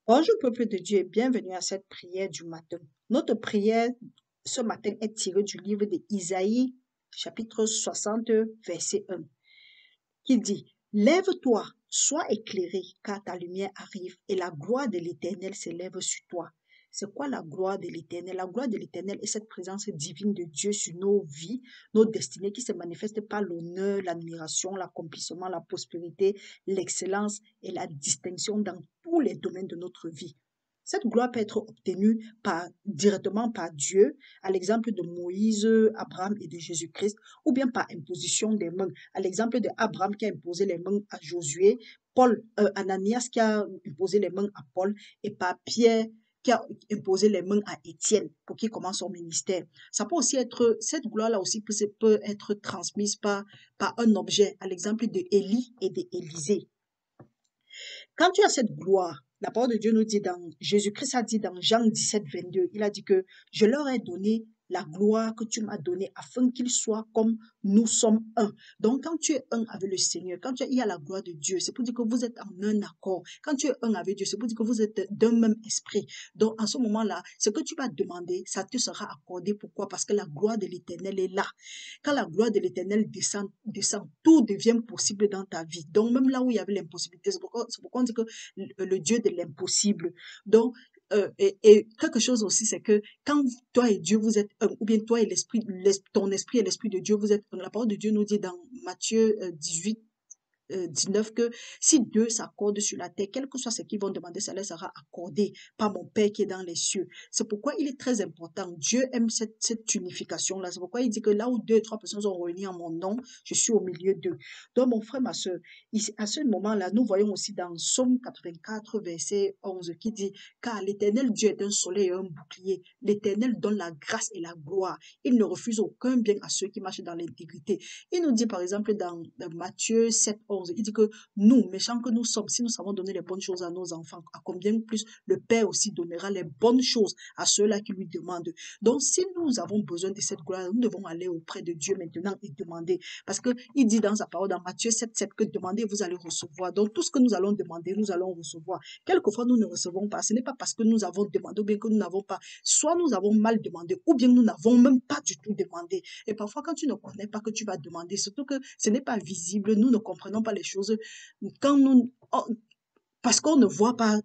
Bonjour peuple de Dieu et bienvenue à cette prière du matin. Notre prière ce matin est tirée du livre d'Isaïe, chapitre 60, verset 1, qui dit: Lève-toi, sois éclairé, car ta lumière arrive et la gloire de l'Éternel s'élève sur toi. C'est quoi la gloire de l'Éternel? La gloire de l'Éternel est cette présence divine de Dieu sur nos vies, nos destinées qui se manifestent par l'honneur, l'admiration, l'accomplissement, la prospérité, l'excellence et la distinction dans tous les domaines de notre vie. Cette gloire peut être obtenue directement par Dieu, à l'exemple de Moïse, Abraham et de Jésus-Christ, ou bien par imposition des mains, à l'exemple d'Abraham qui a imposé les mains à Josué, Ananias qui a imposé les mains à Paul, et par Pierre qui a imposé les mains à Étienne pour qu'il commence son ministère. Ça peut aussi être, cette gloire-là aussi peut être transmise par un objet, à l'exemple de Élie et d'Élisée. Quand tu as cette gloire, la parole de Dieu nous dit Jésus-Christ a dit dans Jean 17, 22, il a dit que je leur ai donné la gloire que tu m'as donnée afin qu'ils soient comme nous sommes un. Donc, quand tu es un avec le Seigneur, il y a la gloire de Dieu, c'est pour dire que vous êtes en un accord. Quand tu es un avec Dieu, c'est pour dire que vous êtes d'un même esprit. Donc, en ce moment-là, ce que tu vas demander, ça te sera accordé. Pourquoi? Parce que la gloire de l'Éternel est là. Quand la gloire de l'Éternel descend, tout devient possible dans ta vie. Donc, même là où il y avait l'impossibilité, c'est pourquoi on dit que le Dieu de l'impossible. Donc, et quelque chose aussi, c'est que quand toi et Dieu, vous êtes un, ou bien toi et ton esprit et l'esprit de Dieu, vous êtes un. La parole de Dieu nous dit dans Matthieu 18, 19 que si deux s'accordent sur la terre, quel que soit ce qu'ils vont demander, ça leur sera accordé par mon Père qui est dans les cieux. C'est pourquoi il est très important. Dieu aime cette unification-là. C'est pourquoi il dit que là où deux et trois personnes sont réunies en mon nom, je suis au milieu d'eux. Donc, mon frère, ma soeur, à ce moment-là, nous voyons aussi dans Psaume 84, verset 11, qui dit, car l'Éternel Dieu est un soleil et un bouclier. L'Éternel donne la grâce et la gloire. Il ne refuse aucun bien à ceux qui marchent dans l'intégrité. Il nous dit, par exemple, dans Matthieu 7, 11, il dit que nous, méchants que nous sommes, si nous savons donner les bonnes choses à nos enfants, à combien plus le Père aussi donnera les bonnes choses à ceux-là qui lui demandent. Donc, si nous avons besoin de cette gloire, nous devons aller auprès de Dieu maintenant et demander. Parce qu'il dit dans sa parole, dans Matthieu 7, 7, que demandez, vous allez recevoir. Donc, tout ce que nous allons demander, nous allons recevoir. Quelquefois, nous ne recevons pas. Ce n'est pas parce que nous avons demandé ou bien que nous n'avons pas. Soit nous avons mal demandé ou bien nous n'avons même pas du tout demandé. Et parfois, quand tu ne connais pas que tu vas demander, surtout que ce n'est pas visible, nous ne comprenons pas les choses. Quand parce qu'on ne voit pas,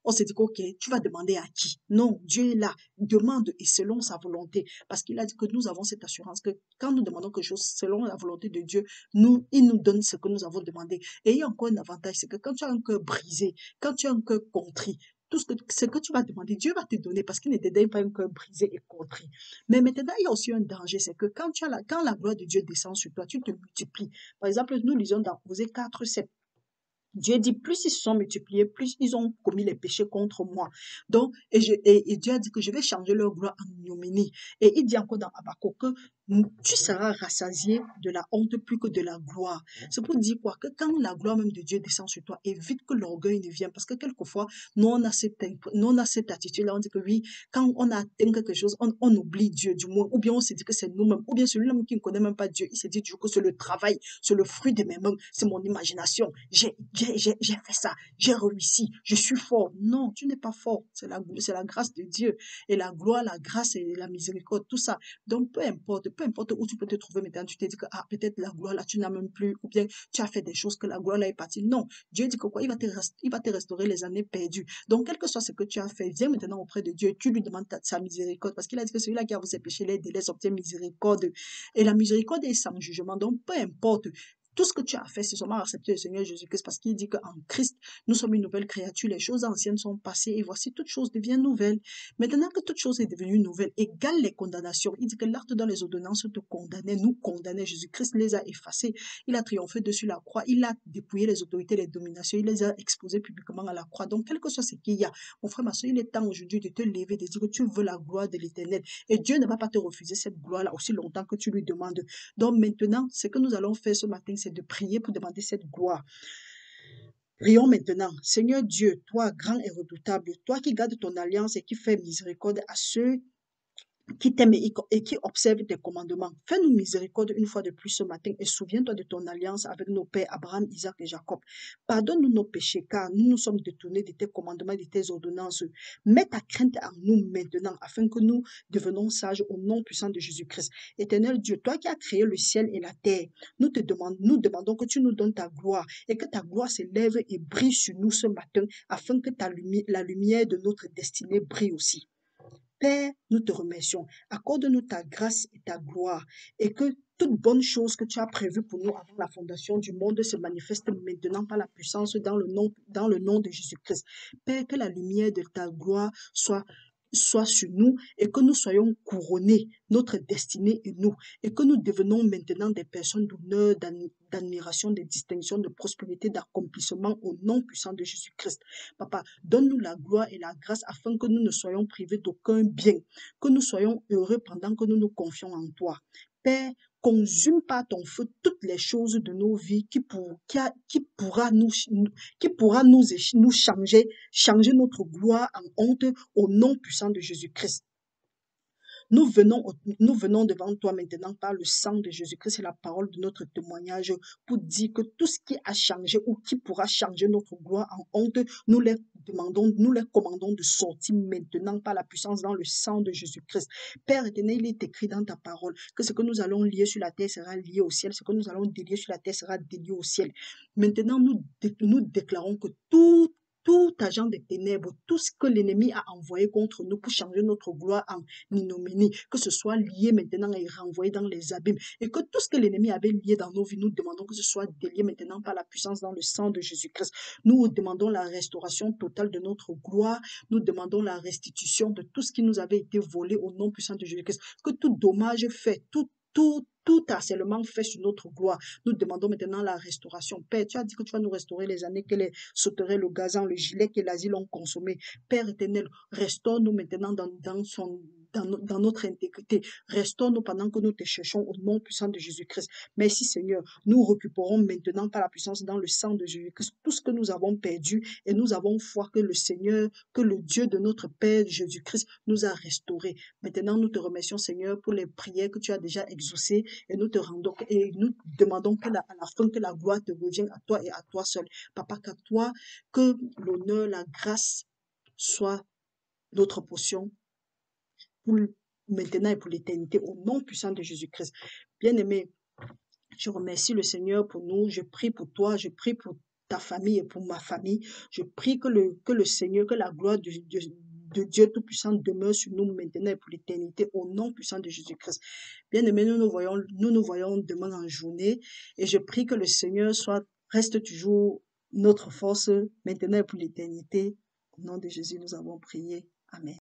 on se dit que, ok, tu vas demander à qui? Non, Dieu est là, demande et selon sa volonté. Parce qu'il a dit que nous avons cette assurance que quand nous demandons quelque chose selon la volonté de Dieu, il nous donne ce que nous avons demandé. Et il y a encore un avantage, c'est que quand tu as un cœur brisé, quand tu as un cœur contrit, tout ce que tu vas demander, Dieu va te donner parce qu'il ne te donne pas un cœur brisé et contrit. Mais maintenant, il y a aussi un danger, c'est que quand la gloire de Dieu descend sur toi, tu te multiplies. Par exemple, nous lisons dans Osée 4, 7. Dieu dit, plus ils se sont multipliés, plus ils ont commis les péchés contre moi. Donc, et Dieu a dit que je vais changer leur gloire en ignominie. Et il dit encore dans Habakkuk que tu seras rassasié de la honte plus que de la gloire. C'est pour dire quoi? Que quand la gloire même de Dieu descend sur toi, évite que l'orgueil ne vienne. Parce que quelquefois, nous, on a cette attitude-là. On dit que oui, quand on a atteint quelque chose, on oublie Dieu, du moins. Ou bien on se dit que c'est nous-mêmes. Ou bien celui-là qui ne connaît même pas Dieu, il se dit toujours que c'est le travail, c'est le fruit de mes mains, c'est mon imagination. J'ai fait ça, j'ai réussi, je suis fort. Non, tu n'es pas fort. C'est la grâce de Dieu. Et la gloire, la grâce et la miséricorde, tout ça. Donc, peu importe où tu peux te trouver maintenant, tu te dis que, ah, peut-être la gloire là, tu n'as même plus, ou bien tu as fait des choses que la gloire là est partie. Non, Dieu dit que quoi, il va te restaurer les années perdues. Donc, quel que soit ce que tu as fait, viens maintenant auprès de Dieu, tu lui demandes sa miséricorde, parce qu'il a dit que celui-là qui a vos péchés, les délais obtient miséricorde. Et la miséricorde est sans jugement. Donc, peu importe. Tout ce que tu as fait, c'est seulement accepter le Seigneur Jésus-Christ parce qu'il dit qu'en Christ, nous sommes une nouvelle créature. Les choses anciennes sont passées et voici toutes choses deviennent nouvelles. Maintenant que toute chose est devenue nouvelle, égale les condamnations. Il dit que l'acte dans les ordonnances te condamnait, nous condamnait. Jésus-Christ les a effacés. Il a triomphé dessus la croix. Il a dépouillé les autorités, les dominations. Il les a exposées publiquement à la croix. Donc, quel que soit ce qu'il y a, mon frère, ma soeur, il est temps aujourd'hui de te lever, de dire que tu veux la gloire de l'Éternel. Et Dieu ne va pas te refuser cette gloire-là aussi longtemps que tu lui demandes. Donc maintenant, ce que nous allons faire ce matin, c'est de prier pour demander cette gloire. Prions maintenant. Seigneur Dieu, toi grand et redoutable, toi qui gardes ton alliance et qui fais miséricorde à ceux qui t'aime et qui observe tes commandements. Fais-nous miséricorde une fois de plus ce matin et souviens-toi de ton alliance avec nos pères Abraham, Isaac et Jacob. Pardonne-nous nos péchés car nous nous sommes détournés de tes commandements et de tes ordonnances. Mets ta crainte en nous maintenant afin que nous devenons sages au nom puissant de Jésus-Christ. Éternel Dieu, toi qui as créé le ciel et la terre, nous demandons que tu nous donnes ta gloire et que ta gloire s'élève et brille sur nous ce matin afin que la lumière de notre destinée brille aussi. Père, nous te remercions. Accorde-nous ta grâce et ta gloire et que toute bonne chose que tu as prévue pour nous avant la fondation du monde se manifeste maintenant par la puissance dans le nom de Jésus-Christ. Père, que la lumière de ta gloire soit sur nous et que nous soyons couronnés, notre destinée et nous, et que nous devenons maintenant des personnes d'honneur, d'admiration, de distinction, de prospérité, d'accomplissement au nom puissant de Jésus-Christ. Papa, donne-nous la gloire et la grâce afin que nous ne soyons privés d'aucun bien, que nous soyons heureux pendant que nous nous confions en toi. Père, consume par ton feu toutes les choses de nos vies qui pourra nous changer notre gloire en honte au nom puissant de Jésus-Christ. Nous venons devant toi maintenant par le sang de Jésus-Christ et la parole de notre témoignage pour dire que tout ce qui a changé ou qui pourra changer notre gloire en honte, nous les commandons de sortir maintenant par la puissance dans le sang de Jésus-Christ. Père éternel, il est écrit dans ta parole que ce que nous allons lier sur la terre sera lié au ciel, ce que nous allons délier sur la terre sera délié au ciel. Maintenant, nous déclarons que tout agent des ténèbres, tout ce que l'ennemi a envoyé contre nous pour changer notre gloire en ignominie, que ce soit lié maintenant et renvoyé dans les abîmes, et que tout ce que l'ennemi avait lié dans nos vies, nous demandons que ce soit délié maintenant par la puissance dans le sang de Jésus-Christ. Nous demandons la restauration totale de notre gloire, nous demandons la restitution de tout ce qui nous avait été volé au nom puissant de Jésus-Christ, que tout dommage fait, tout harcèlement fait sur notre gloire. Nous demandons maintenant la restauration. Père, tu as dit que tu vas nous restaurer les années que les sauterelles, le gazan, le gilet et l'asile ont consommé. Père éternel, restaure-nous maintenant dans notre intégrité. Restaure-nous pendant que nous te cherchons au nom puissant de Jésus-Christ. Merci Seigneur. Nous récupérons maintenant par la puissance dans le sang de Jésus-Christ tout ce que nous avons perdu et nous avons foi que le Seigneur, que le Dieu de notre Père Jésus-Christ nous a restaurés. Maintenant, nous te remercions Seigneur pour les prières que tu as déjà exaucées et nous demandons à la fin que la gloire te revienne à toi et à toi seul. Papa, qu'à toi, que l'honneur, la grâce soit notre portion pour maintenant et pour l'éternité, au nom puissant de Jésus-Christ. Bien-aimé, je remercie le Seigneur pour nous. Je prie pour toi, je prie pour ta famille et pour ma famille. Je prie que le Seigneur, que la gloire de Dieu Tout-Puissant demeure sur nous maintenant et pour l'éternité, au nom puissant de Jésus-Christ. Bien-aimé, nous nous voyons demain en journée et je prie que le Seigneur reste toujours notre force maintenant et pour l'éternité. Au nom de Jésus, nous avons prié. Amen.